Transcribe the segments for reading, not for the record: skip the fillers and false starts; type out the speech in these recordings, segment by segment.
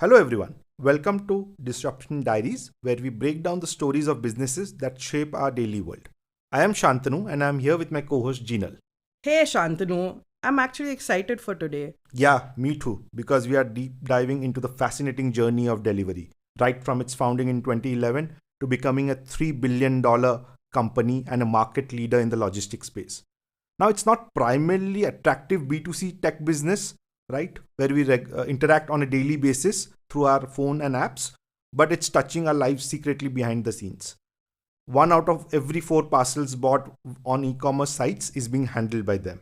Hello, everyone. Welcome to Disruption Diaries, where we break down the stories of businesses that shape our daily world. I am Shantanu, and I am here with my co host Jeenal. Hey Shantanu, I'm actually excited for today. Yeah, me too, because we are deep diving into the fascinating journey of delivery, right from its founding in 2011 to becoming a $3 billion company and a market leader in the logistics space. Now, it's not primarily attractive B2C tech business, right, where we interact on a daily basis through our phone and apps, but it's touching our lives secretly behind the scenes. One out of every four parcels bought on e-commerce sites is being handled by them.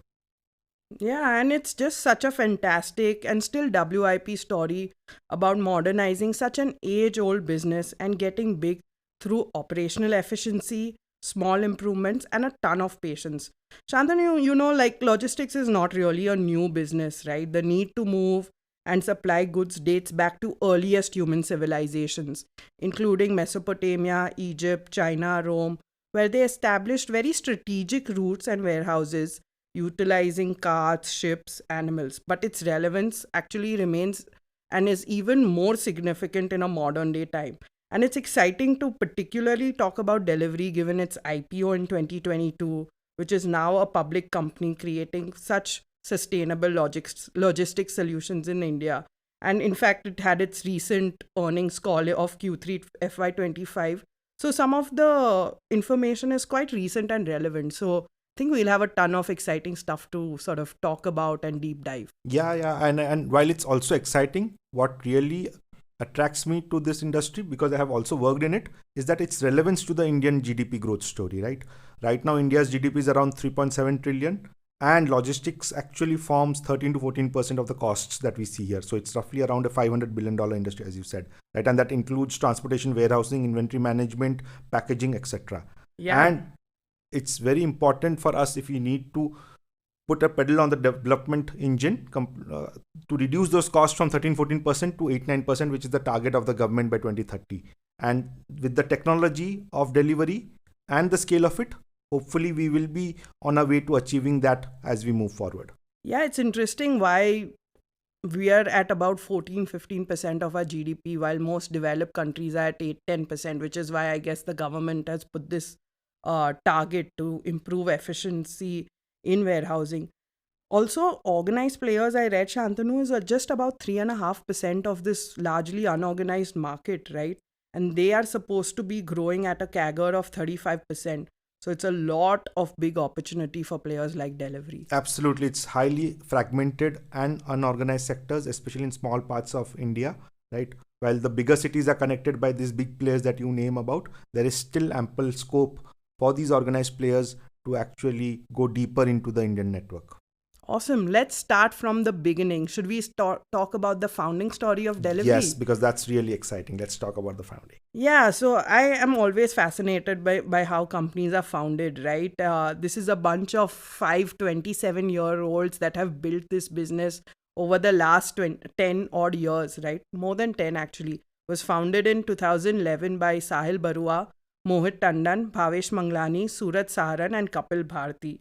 Yeah, and it's just such a fantastic and still WIP story about modernizing such an age old business and getting big through operational efficiency, small improvements, and a ton of patience. Shantanu, like logistics is not really a new business, right? The need to move and supply goods dates back to earliest human civilizations, including Mesopotamia, Egypt, China, Rome, where they established very strategic routes and warehouses utilizing carts, ships, animals. But its relevance actually remains and is even more significant in a modern day time. And it's exciting to particularly talk about Delhivery given its IPO in 2022, which is now a public company creating such sustainable logistics solutions in India. And in fact, it had its recent earnings call of Q3 FY25. So some of the information is quite recent and relevant. So think we'll have a ton of exciting stuff to sort of talk about and deep dive. Yeah, and while it's also exciting, what really attracts me to this industry, because I have also worked in it, is that its relevance to the Indian GDP growth story, right? Right now, India's GDP is around 3.7 trillion, and logistics actually forms 13 to 14% of the costs that we see here. So it's roughly around a $500 billion industry, as you said, right? And that includes transportation, warehousing, inventory management, packaging, etc. Yeah. And it's very important for us if we need to put a pedal on the development engine to reduce those costs from 13-14% to 8-9%, which is the target of the government by 2030. And with the technology of delivery and the scale of it, hopefully we will be on our way to achieving that as we move forward. Yeah, it's interesting why we are at about 14-15% of our GDP, while most developed countries are at 8-10%, which is why I guess the government has put this target to improve efficiency in warehousing. Also, organized players, I read Shantanu, is just about 3.5% of this largely unorganized market, right? And they are supposed to be growing at a CAGR of 35%. So it's a lot of big opportunity for players like Delhivery. Absolutely. It's highly fragmented and unorganized sectors, especially in small parts of India, right? While the bigger cities are connected by these big players that you name about, there is still ample scope for these organized players to actually go deeper into the Indian network. Awesome. Let's start from the beginning. Should we talk about the founding story of Delhivery? Yes, because that's really exciting. Let's talk about the founding. Yeah, so I am always fascinated by how companies are founded, right? This is a bunch of 5 27-year-olds that have built this business over the last 10 odd years, right? More than 10 actually. It was founded in 2011 by Sahil Barua, Mohit Tandon, Bhavesh Manglani, Surat Saharan, and Kapil Bharti.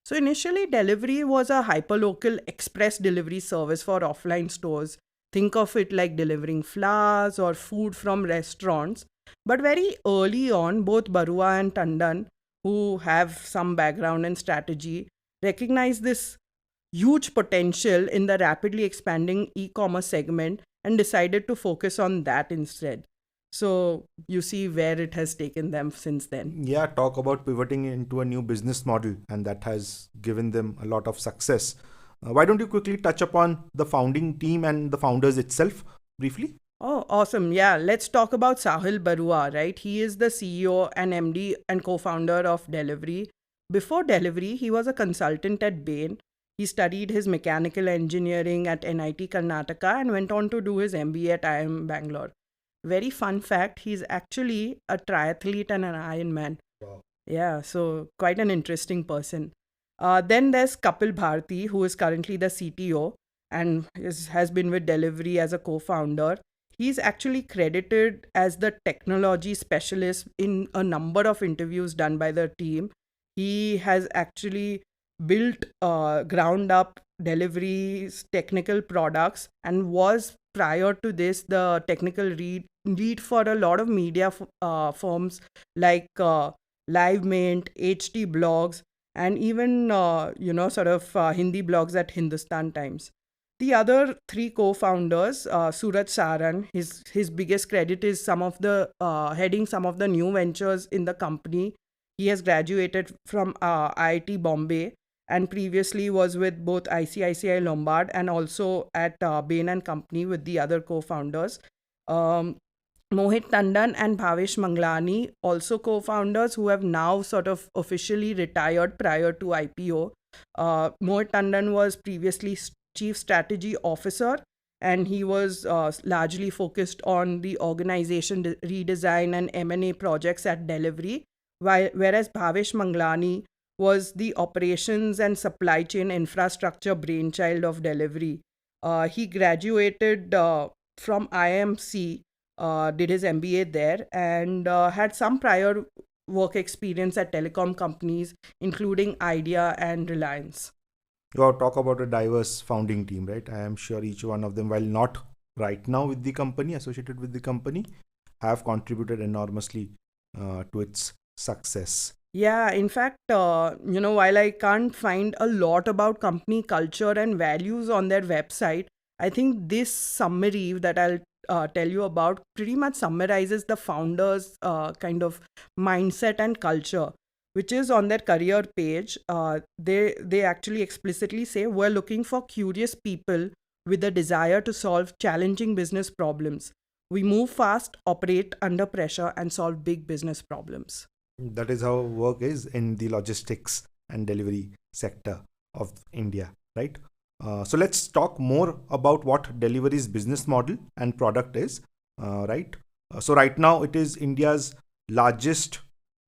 So initially, Delhivery was a hyperlocal express delivery service for offline stores. Think of it like delivering flowers or food from restaurants. But very early on, both Barua and Tandon, who have some background in strategy, recognized this huge potential in the rapidly expanding e-commerce segment and decided to focus on that instead. So you see where it has taken them since then. Yeah, talk about pivoting into a new business model, and that has given them a lot of success. Why don't you quickly touch upon the founding team and the founders itself briefly? Oh, awesome. Yeah, let's talk about Sahil Barua, right? He is the CEO and MD and co founder of Delhivery. Before Delhivery, he was a consultant at Bain. He studied his mechanical engineering at NIT Karnataka and went on to do his MBA at IIM Bangalore. Very fun fact, he's actually a triathlete and an Ironman. Wow. Yeah, so quite an interesting person. Then there's Kapil Bharti, who is currently the CTO and has been with Delhivery as a co-founder. He's actually credited as the technology specialist in a number of interviews done by the team. He has actually built ground up Delhivery's technical products and was prior to this the technical lead for a lot of media firms like Live Mint, HT Blogs, and even sort of Hindi blogs at Hindustan Times. The other three co-founders, Suraj Saran, his biggest credit is some of the heading some of the new ventures in the company. He has graduated from IIT Bombay and previously was with both ICICI Lombard and also at Bain and Company with the other co-founders. Um, Mohit Tandon and Bhavesh Manglani, also co-founders who have now sort of officially retired prior to IPO. Mohit Tandon was previously Chief Strategy Officer, and he was largely focused on the organization redesign and M&A projects at Delhivery, whereas Bhavesh Manglani was the operations and supply chain infrastructure brainchild of Delhivery. He graduated from IMC, did his MBA there, and had some prior work experience at telecom companies, including Idea and Reliance. You talk about a diverse founding team, right? I am sure each one of them, while not right now with the company, associated with the company, have contributed enormously to its success. Yeah, in fact, while I can't find a lot about company culture and values on their website, I think this summary that I'll tell you about pretty much summarizes the founders' kind of mindset and culture, which is on their career page. They actually explicitly say we're looking for curious people with a desire to solve challenging business problems. We move fast, operate under pressure, and solve big business problems. That is how work is in the logistics and delivery sector of India, right? So let's talk more about what Delhivery's business model and product is, right? So right now it is India's largest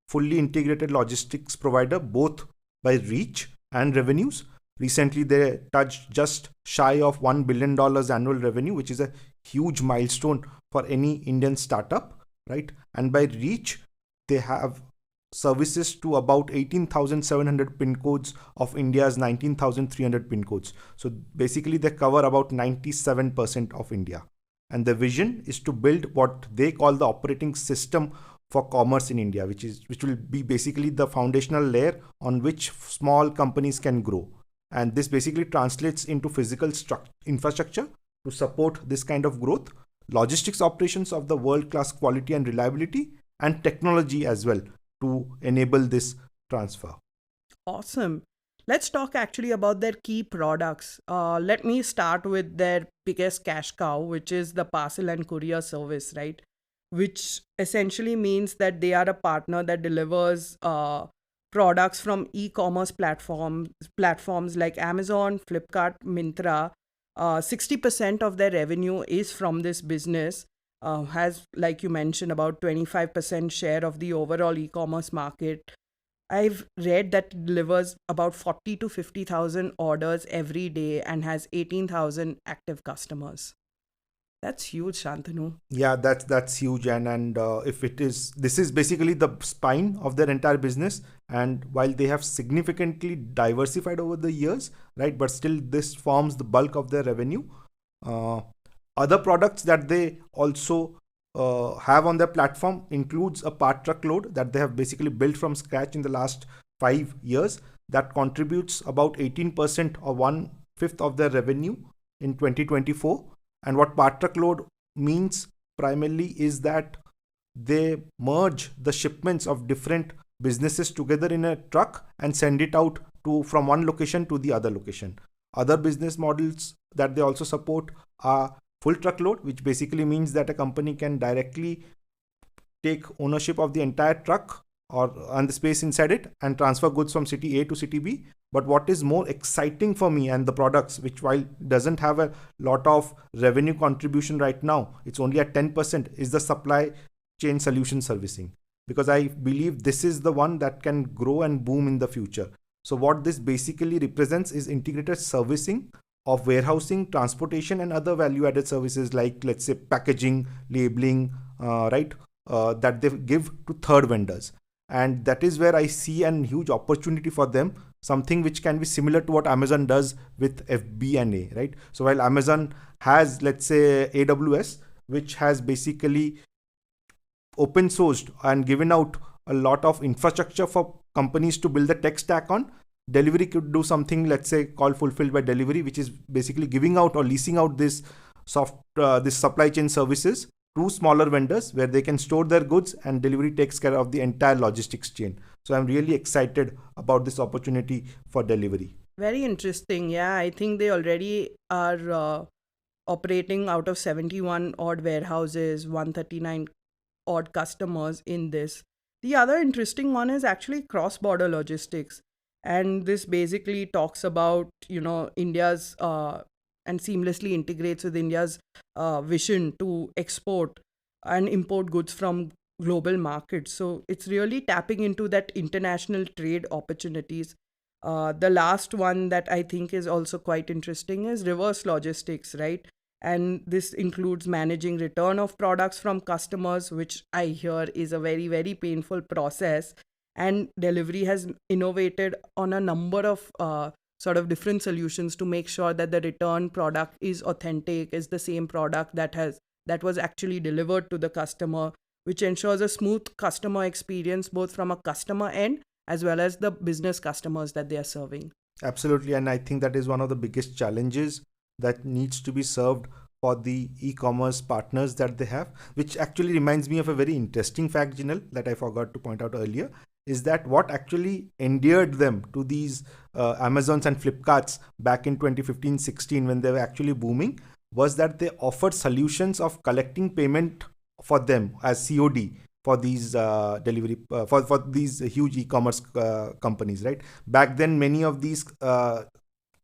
fully integrated logistics provider, both by reach and revenues. Recently, they touched just shy of $1 billion annual revenue, which is a huge milestone for any Indian startup, right? And by reach, they have services to about 18,700 pin codes of India's 19,300 pin codes. So basically, they cover about 97% of India. And the vision is to build what they call the operating system for commerce in India, which will be basically the foundational layer on which small companies can grow. And this basically translates into physical infrastructure to support this kind of growth, logistics operations of the world-class quality and reliability, and technology as well to enable this transfer. Awesome. Let's talk actually about their key products. Let me start with their biggest cash cow, which is the parcel and courier service, right? Which essentially means that they are a partner that delivers products from e-commerce platforms like Amazon, Flipkart, Myntra. 60% of their revenue is from this business. Has, like you mentioned, about 25% share of the overall e-commerce market. I've read that it delivers about 40 to 50,000 orders every day and has 18,000 active customers. That's huge, Shantanu. Yeah, that's huge, and if this is basically the spine of their entire business. And while they have significantly diversified over the years, right, but still this forms the bulk of their revenue. Other products that they also have on their platform includes a part truckload that they have basically built from scratch in the last 5 years that contributes about 18% or 1/5 of their revenue in 2024. And what part truckload means primarily is that they merge the shipments of different businesses together in a truck and send it out from one location to the other location. Other business models that they also support are full truckload, which basically means that a company can directly take ownership of the entire truck and the space inside it and transfer goods from city A to city B. But what is more exciting for me and the products, which while doesn't have a lot of revenue contribution right now, it's only at 10%, is the supply chain solution servicing. Because I believe this is the one that can grow and boom in the future. So what this basically represents is integrated servicing of warehousing, transportation, and other value-added services like, let's say, packaging, labeling, that they give to third vendors. And that is where I see a huge opportunity for them, something which can be similar to what Amazon does with FB&A, right? So while Amazon has, let's say, AWS, which has basically open sourced and given out a lot of infrastructure for companies to build the tech stack on. Delhivery could do something, let's say, called Fulfilled by Delhivery, which is basically giving out or leasing out this this supply chain services to smaller vendors where they can store their goods, and Delhivery takes care of the entire logistics chain. So I'm really excited about this opportunity for Delhivery. Very interesting. Yeah, I think they already are operating out of 71 odd warehouses, 139 odd customers in this. The other interesting one is actually cross-border logistics. And this basically talks about, India's and seamlessly integrates with India's vision to export and import goods from global markets. So it's really tapping into that international trade opportunities. The last one that I think is also quite interesting is reverse logistics, right? And this includes managing return of products from customers, which I hear is a very, very painful process. And Delhivery has innovated on a number of sort of different solutions to make sure that the return product is authentic, is the same product that was actually delivered to the customer, which ensures a smooth customer experience both from a customer end as well as the business customers that they are serving. Absolutely, and I think that is one of the biggest challenges that needs to be served for the e-commerce partners that they have, which actually reminds me of a very interesting fact, Jinal, that I forgot to point out earlier, is that what actually endeared them to these Amazons and Flipkarts back in 2015-16 when they were actually booming was that they offered solutions of collecting payment for them as COD for these delivery for these huge e-commerce companies, right? Back then, many of these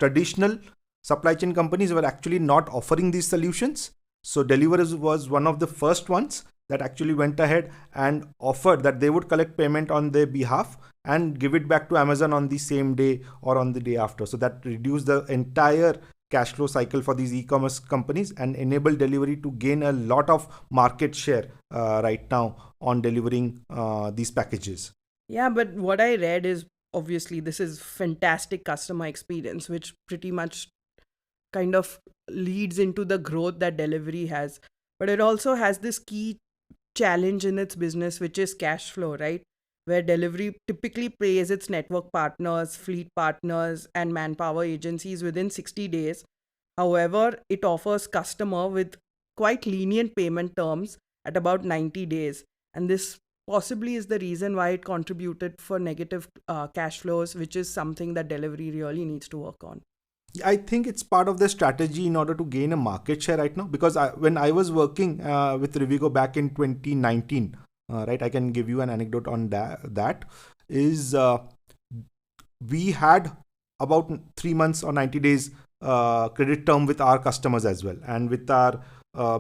traditional supply chain companies were actually not offering these solutions. So Delhivery was one of the first ones that actually went ahead and offered that they would collect payment on their behalf and give it back to Amazon on the same day or on the day after. So that reduced the entire cash flow cycle for these e-commerce companies and enabled Delhivery to gain a lot of market share right now on delivering these packages. Yeah, but what I read is obviously this is fantastic customer experience, which pretty much kind of leads into the growth that Delhivery has. But it also has this key challenge in its business, which is cash flow, right? Where Delhivery typically pays its network partners, fleet partners, and manpower agencies within 60 days. However, it offers customer with quite lenient payment terms at about 90 days. And this possibly is the reason why it contributed for negative cash flows, which is something that Delhivery really needs to work on. I think it's part of the strategy in order to gain a market share right now, because when I was working with Rivigo back in 2019, right, I can give you an anecdote on that is we had about 3 months or 90 days credit term with our customers as well, and with our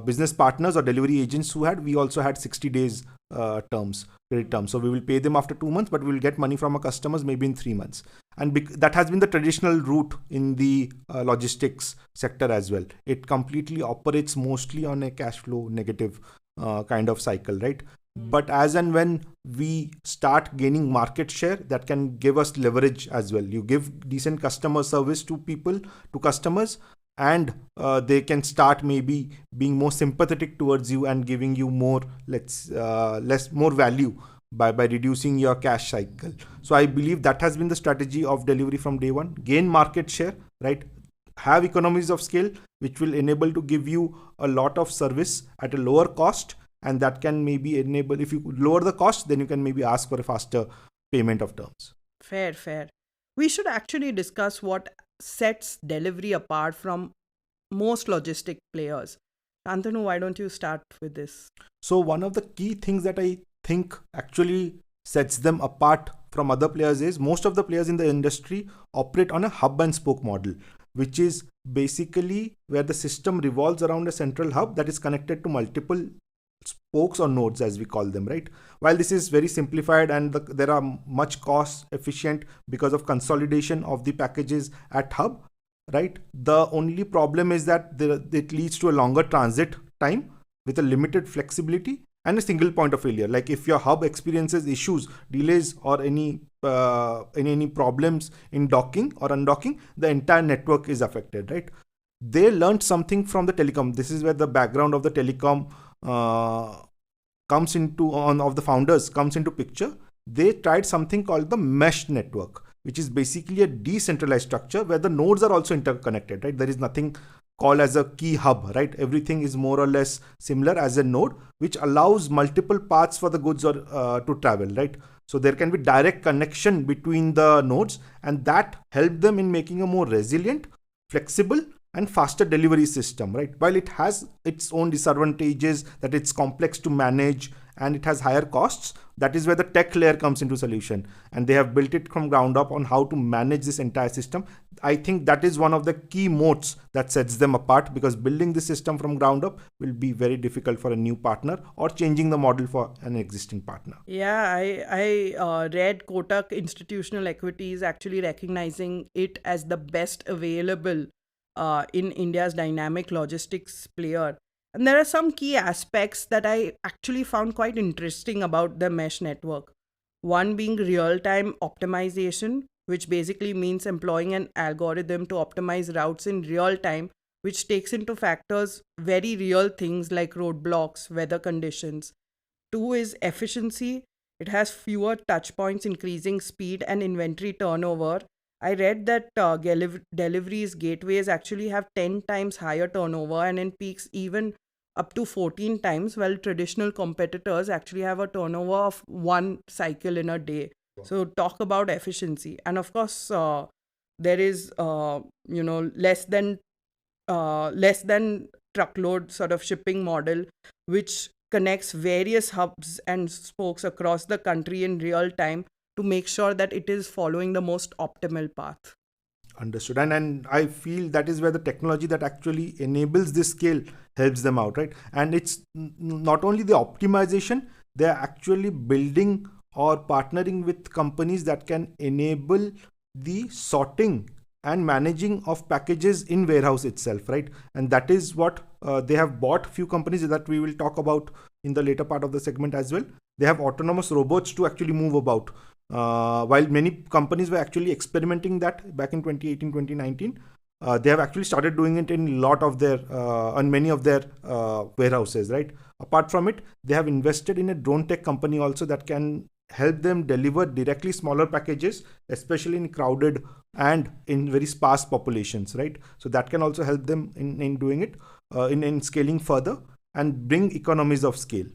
business partners or delivery agents we also had 60 days credit terms. So we will pay them after 2 months, but we will get money from our customers maybe in 3 months. And that has been the traditional route in the logistics sector as well. It completely operates mostly on a cash flow negative kind of cycle, right? But as and when we start gaining market share, that can give us leverage as well. You give decent customer service to customers, and they can start maybe being more sympathetic towards you and giving you more more value by reducing your cash cycle. So I believe that has been the strategy of Delhivery from day one. Gain market share, right? Have economies of scale, which will enable to give you a lot of service at a lower cost, and that can maybe enable, if you lower the cost, then you can maybe ask for a faster payment of terms. Fair. We should actually discuss what sets Delhivery apart from most logistic players. Shantanu, why don't you start with this? So one of the key things that I think actually sets them apart from other players is most of the players in the industry operate on a hub and spoke model, which is basically where the system revolves around a central hub that is connected to multiple spokes or nodes, as we call them, right? While this is very simplified and there are much cost efficient because of consolidation of the packages at hub, right? The only problem is that it leads to a longer transit time with a limited flexibility and a single point of failure. Like if your hub experiences issues, delays, or any problems in docking or undocking, the entire network is affected, right? they learned something from the telecom. This is where the background of the telecom comes into on of the founders comes into picture. They tried something called the mesh network, which is basically a decentralized structure where the nodes are also interconnected, right? There is nothing called as a key hub, right? Everything is more or less similar as a node, which allows multiple paths for the goods or to travel, right? So there can be direct connection between the nodes, and that helped them in making a more resilient, flexible, and faster delivery system, right? While it has its own disadvantages, that it's complex to manage and it has higher costs, that is where the tech layer comes into solution, and they have built it from ground up on how to manage this entire system. I think that is one of the key moats that sets them apart, because building this system from ground up will be very difficult for a new partner or changing the model for an existing partner. Yeah, I read Kotak Institutional Equities actually recognizing it as the best available in India's dynamic logistics player. And there are some key aspects that I actually found quite interesting about the mesh network. One being real time optimization, which basically means employing an algorithm to optimize routes in real time, which takes into factors very real things like roadblocks, weather conditions. Two is efficiency. It has fewer touch points, increasing speed and inventory turnover. I read that deliveries gateways actually have 10 times higher turnover and in peaks even up to 14 times, while traditional competitors actually have a turnover of one cycle in a day. So talk about efficiency. And of course, there is, less than truckload sort of shipping model, which connects various hubs and spokes across the country in real time to make sure that it is following the most optimal path. Understood. And I feel that is where the technology that actually enables this scale helps them out, right? And it's not only the optimization, they're actually building or partnering with companies that can enable the sorting and managing of packages in warehouse itself, right? And that is what they have bought few companies that we will talk about in the later part of the segment as well. They have autonomous robots to actually move about. While many companies were actually experimenting that back in 2018, 2019, they have actually started doing it in on many of their warehouses, right? Apart from it, they have invested in a drone tech company also that can help them deliver directly smaller packages, especially in crowded and in very sparse populations, right? So that can also help them in doing it, in scaling further and bring economies of scale.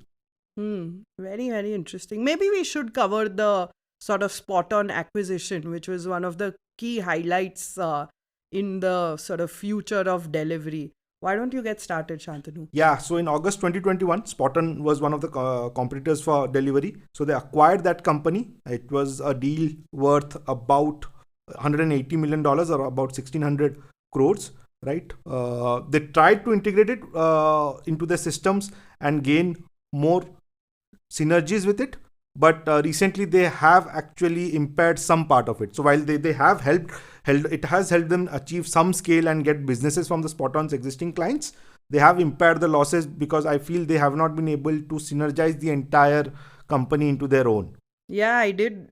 Very, very interesting. Maybe we should cover the sort of Spoton acquisition, which was one of the key highlights in the sort of future of delivery. Why don't you get started, Shantanu? Yeah, so in August 2021, Spoton was one of the competitors for Delhivery. So they acquired that company. It was a deal worth about $180 million or about 1,600 crores, right? They tried to integrate it into their systems and gain more synergies with it. But recently they have actually impaired some part of it. So while they have it has helped them achieve some scale and get businesses from the Spoton's existing clients, they have impaired the losses because I feel they have not been able to synergize the entire company into their own. Yeah, I did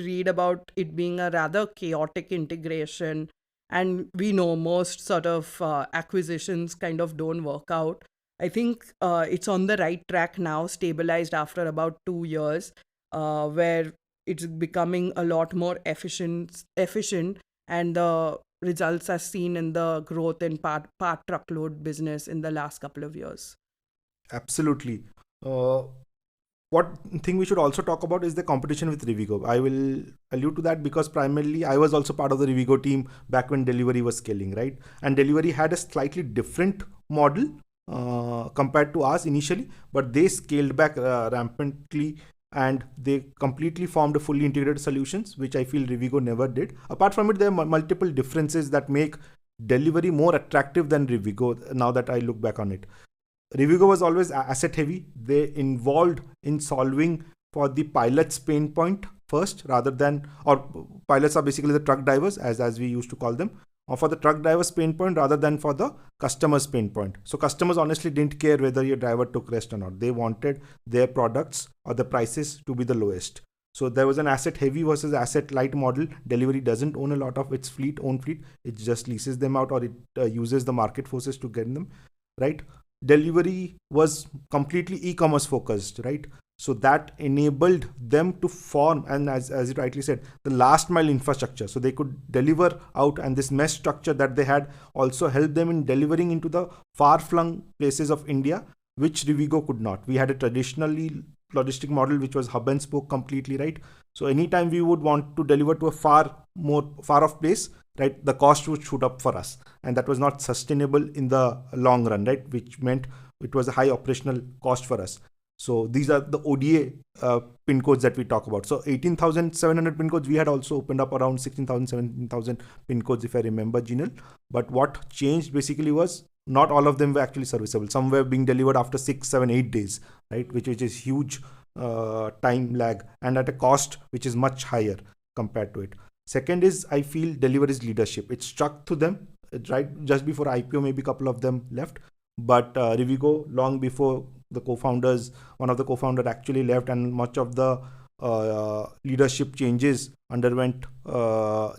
read about it being a rather chaotic integration, and we know most sort of acquisitions kind of don't work out. I think it's on the right track now, stabilized after about 2 years, where it's becoming a lot more efficient, and the results are seen in the growth in part truckload business in the last couple of years. Absolutely. What thing we should also talk about is the competition with Rivigo. I will allude to that because primarily I was also part of the Rivigo team back when Delhivery was scaling, right? And Delhivery had a slightly different model compared to us initially, but they scaled back rampantly and they completely formed a fully integrated solutions, which I feel Rivigo never did. Apart from it, there are multiple differences that make Delhivery more attractive than Rivigo now that I look back on it. Rivigo was always asset heavy. They involved in solving for the pilot's pain point first, rather than, or pilots are basically the truck drivers, as we used to call them, or for the truck driver's pain point rather than for the customer's pain point. So customers honestly didn't care whether your driver took rest or not. They wanted their products or the prices to be the lowest. So there was an asset heavy versus asset light model. Delivery doesn't own a lot of its own fleet. It just leases them out, or it uses the market forces to get them, right? Delivery was completely e-commerce focused, right? So that enabled them to form, and as you rightly said, the last mile infrastructure. So they could deliver out, and this mesh structure that they had also helped them in delivering into the far-flung places of India, which Rivigo could not. We had a traditionally logistic model which was hub and spoke completely, right? So anytime we would want to deliver to a far off place, right, the cost would shoot up for us, and that was not sustainable in the long run, right? Which meant it was a high operational cost for us. So these are the ODA pin codes that we talk about. So 18,700 pin codes. We had also opened up around 16,000, 17,000 pin codes, if I remember, Jinal. But what changed basically was not all of them were actually serviceable. Some were being delivered after 6, 7, 8 days, right? Which is huge time lag, and at a cost which is much higher compared to it. Second is, I feel Delhivery's leadership. It struck to them, right? Just before IPO, maybe a couple of them left. But Rivigo, long before the co-founders, one of the co-founders actually left, and much of the leadership changes underwent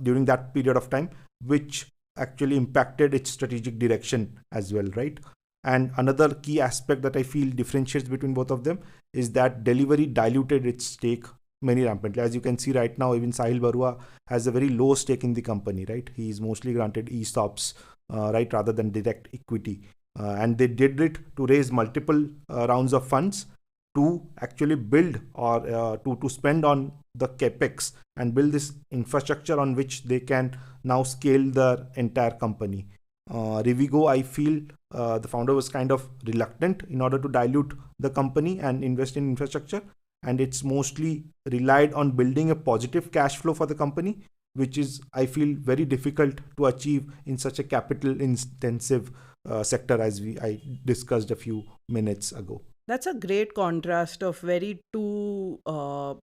during that period of time, which actually impacted its strategic direction as well, right? And another key aspect that I feel differentiates between both of them is that Delhivery diluted its stake very rampantly. As you can see right now, even Sahil Barua has a very low stake in the company, right? He is mostly granted ESOPs, right, rather than direct equity. And they did it to raise multiple rounds of funds to actually build, or to spend on the capex and build this infrastructure on which they can now scale the entire company. Rivigo, I feel the founder was kind of reluctant in order to dilute the company and invest in infrastructure, and it's mostly relied on building a positive cash flow for the company, which is, I feel, very difficult to achieve in such a capital intensive sector, as I discussed a few minutes ago. That's a great contrast of very two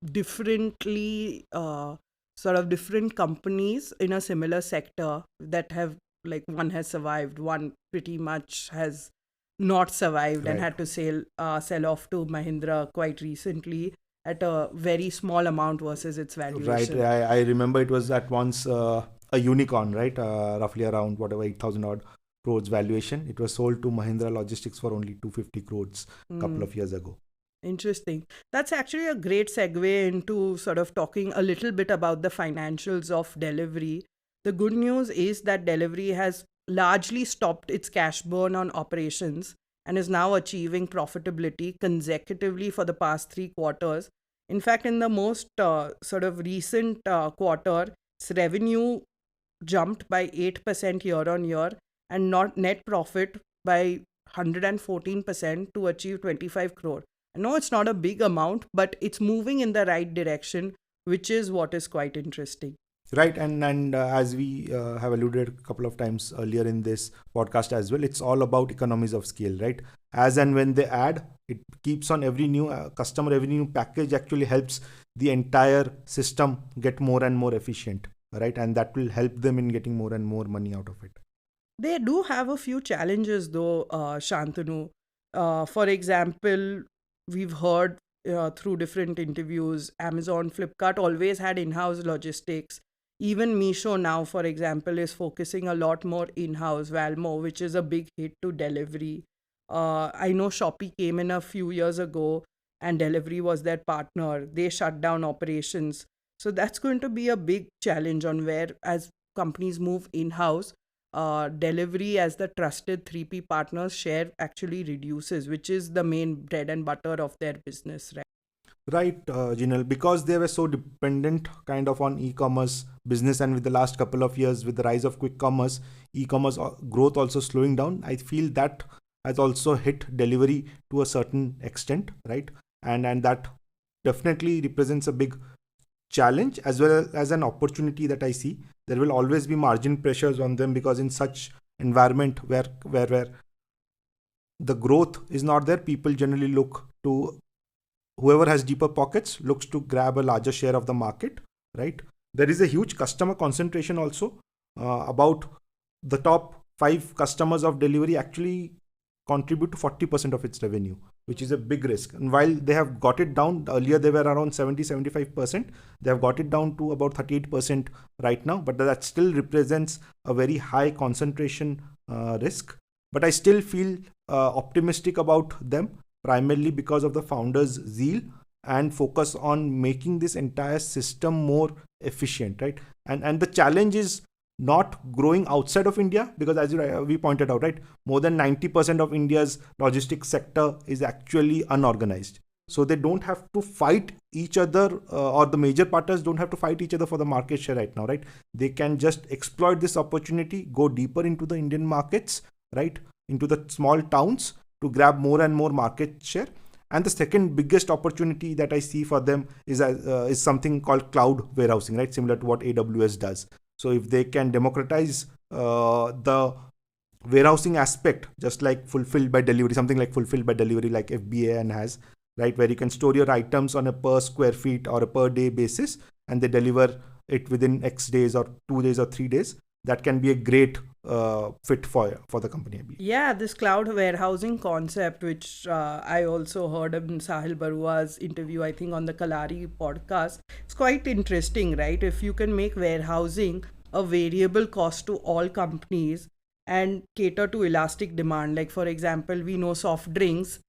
differently sort of different companies in a similar sector that have, like, one has survived, one pretty much has not survived, and Right. had to sell off to Mahindra quite recently at a very small amount versus its Right. valuation. I remember it was at once a unicorn, right? Roughly around whatever 8,000 odd crores valuation. It was sold to Mahindra Logistics for only 250 crores a couple of years ago. Interesting. That's actually a great segue into sort of talking a little bit about the financials of Delhivery. The good news is that Delhivery has largely stopped its cash burn on operations and is now achieving profitability consecutively for the past 3 quarters. In fact, in the most sort of recent quarter, its revenue jumped by 8% year on year, and not net profit by 114% to achieve 25 crore. I know it's not a big amount, but it's moving in the right direction, which is what is quite interesting. Right, and as we have alluded a couple of times earlier in this podcast as well, it's all about economies of scale, right? As and when they add, it keeps on every new customer, every new package actually helps the entire system get more and more efficient, right? And that will help them in getting more and more money out of it. They do have a few challenges, though, Shantanu. For example, we've heard through different interviews, Amazon, Flipkart always had in-house logistics. Even Meesho now, for example, is focusing a lot more in-house, Valmo, which is a big hit to Delhivery. I know Shopee came in a few years ago and Delhivery was their partner. They shut down operations. So that's going to be a big challenge on where, as companies move in-house, Delhivery as the trusted 3P partners share actually reduces, which is the main bread and butter of their business, right? Right, Jinal, because they were so dependent kind of on e-commerce business, and with the last couple of years with the rise of quick commerce, e-commerce growth also slowing down, I feel that has also hit Delhivery to a certain extent, right? And that definitely represents a big challenge as well as an opportunity that I see. There will always be margin pressures on them, because in such environment where the growth is not there, people generally look to whoever has deeper pockets looks to grab a larger share of the market, right? There is a huge customer concentration also. About the top 5 customers of Delhivery actually contribute to 40% of its revenue, which is a big risk. And while they have got it down, earlier they were around 70-75%, they have got it down to about 38% right now, but that still represents a very high concentration risk. But I still feel optimistic about them, primarily because of the founders' zeal and focus on making this entire system more efficient, right? And the challenge is not growing outside of India, because as we pointed out, right, more than 90% of India's logistics sector is actually unorganized. So they don't have to fight each other, or the major partners don't have to fight each other for the market share right now, right? They can just exploit this opportunity, go deeper into the Indian markets, right, into the small towns to grab more and more market share. And the second biggest opportunity that I see for them is something called cloud warehousing, right? Similar to what AWS does. So if they can democratize the warehousing aspect, just like Fulfilled by Delhivery, something like Fulfilled by Delhivery, like FBAN has, right, where you can store your items on a per square feet or a per day basis, and they deliver it within X days or 2 days or 3 days. That can be a great fit for the company, I believe. Yeah, this cloud warehousing concept, which I also heard in Sahil Barua's interview, I think on the Kalari podcast, it's quite interesting, right? If you can make warehousing a variable cost to all companies and cater to elastic demand. Like, for example, we know soft drinks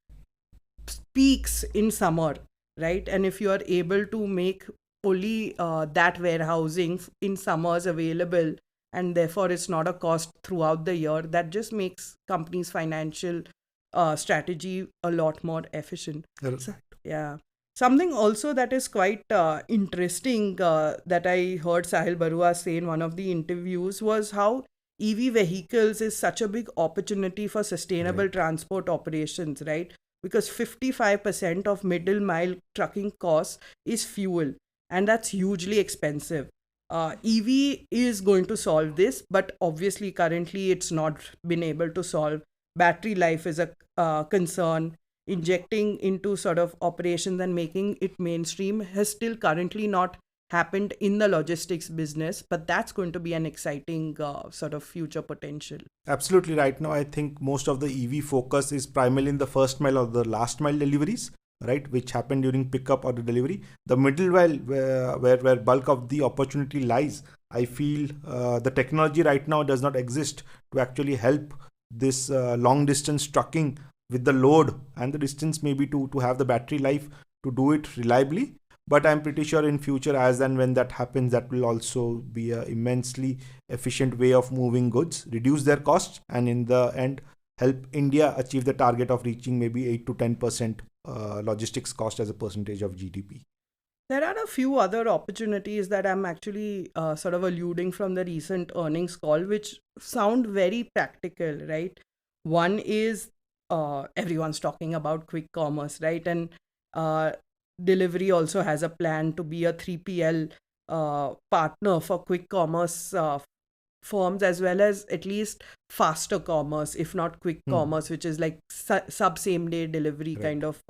peaks in summer, right? And if you are able to make only that warehousing in summers available, and therefore it's not a cost throughout the year, that just makes companies' financial strategy a lot more efficient. Right. Yeah. Something also that is quite interesting that I heard Sahil Barua say in one of the interviews was how EV vehicles is such a big opportunity for sustainable transport operations, right? Because 55% of middle mile trucking costs is fuel, and that's hugely expensive. EV is going to solve this, but obviously currently it's not been able to solve. Battery life is a concern. Injecting into sort of operations and making it mainstream has still currently not happened in the logistics business, but that's going to be an exciting sort of future potential. Absolutely. Right now, I think most of the EV focus is primarily in the first mile or the last mile deliveries, right, which happen during pickup or the delivery. The middle mile, where bulk of the opportunity lies, I feel the technology right now does not exist to actually help this long distance trucking with the load and the distance, maybe to have the battery life to do it reliably. But I'm pretty sure in future, as and when that happens, that will also be an immensely efficient way of moving goods, reduce their costs, and in the end help India achieve the target of reaching maybe 8 to 10% logistics cost as a percentage of GDP. There are a few other opportunities that I'm actually sort of alluding from the recent earnings call, which sound very practical, right? One is everyone's talking about quick commerce, right? And Delivery also has a plan to be a 3PL partner for quick commerce firms, as well as at least faster commerce, if not quick commerce, which is like sub same day delivery kind of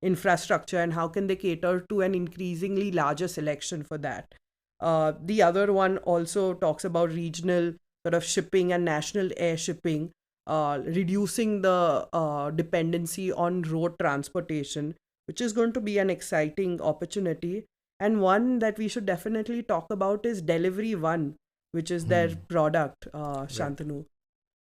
infrastructure. And how can they cater to an increasingly larger selection for that? The other one also talks about regional sort of shipping and national air shipping, reducing the dependency on road transportation, which is going to be an exciting opportunity. And one that we should definitely talk about is Delhivery One, which is their product, Shantanu. Right.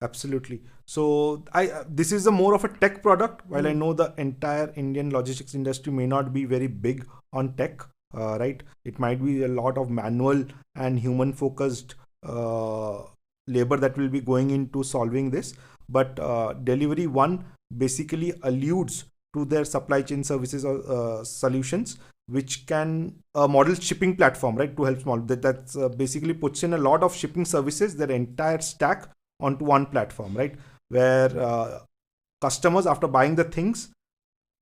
Absolutely. So this is a more of a tech product. While I know the entire Indian logistics industry may not be very big on tech, right? It might be a lot of manual and human focused labor that will be going into solving this. But Delhivery One basically alludes to their supply chain services or solutions, which can model shipping platform, right, to help small. That's basically puts in a lot of shipping services, their entire stack onto one platform, right, where customers, after buying the things,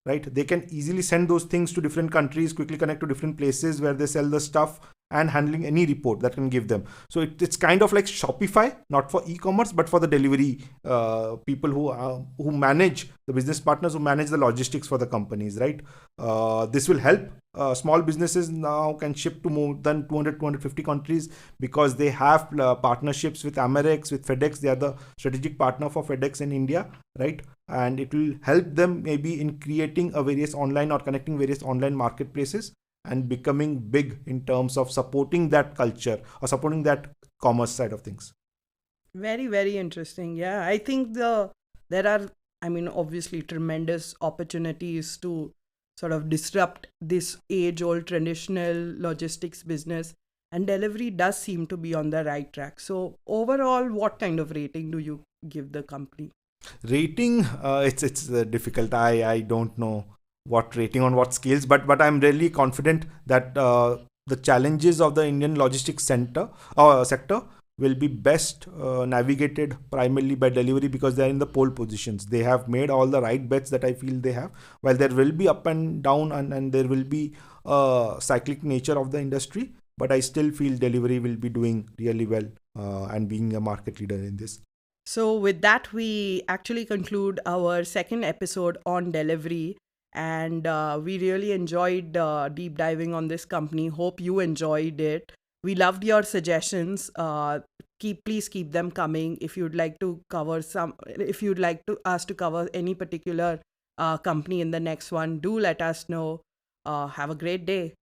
right, they can easily send those things to different countries, quickly connect to different places where they sell the stuff, and handling any report that can give them. So it's kind of like Shopify, not for e-commerce, but for the delivery people who manage the business partners, who manage the logistics for the companies, right? This will help. Small businesses now can ship to more than 250 countries because they have partnerships with Amerix, with FedEx. They are the strategic partner for FedEx in India, right? And it will help them maybe in creating a various online or connecting various online marketplaces and becoming big in terms of supporting that culture or supporting that commerce side of things. Very, very interesting. Yeah, I think there are, I mean, obviously tremendous opportunities to sort of disrupt this age-old traditional logistics business, and delivery does seem to be on the right track. So overall, what kind of rating do you give the company? Rating, it's difficult. I don't know what rating on what scales, but I'm really confident that the challenges of the Indian logistics sector will be best navigated primarily by delivery because they are in the pole positions. They have made all the right bets that I feel they have. While there will be up and down and there will be cyclic nature of the industry, but I still feel delivery will be doing really well and being a market leader in this. So, with that, we actually conclude our second episode on delivery. And we really enjoyed deep diving on this company. Hope you enjoyed it. We loved your suggestions. Please keep them coming. If you'd like to cover if you'd like to us to cover any particular company in the next one, do let us know. Have a great day.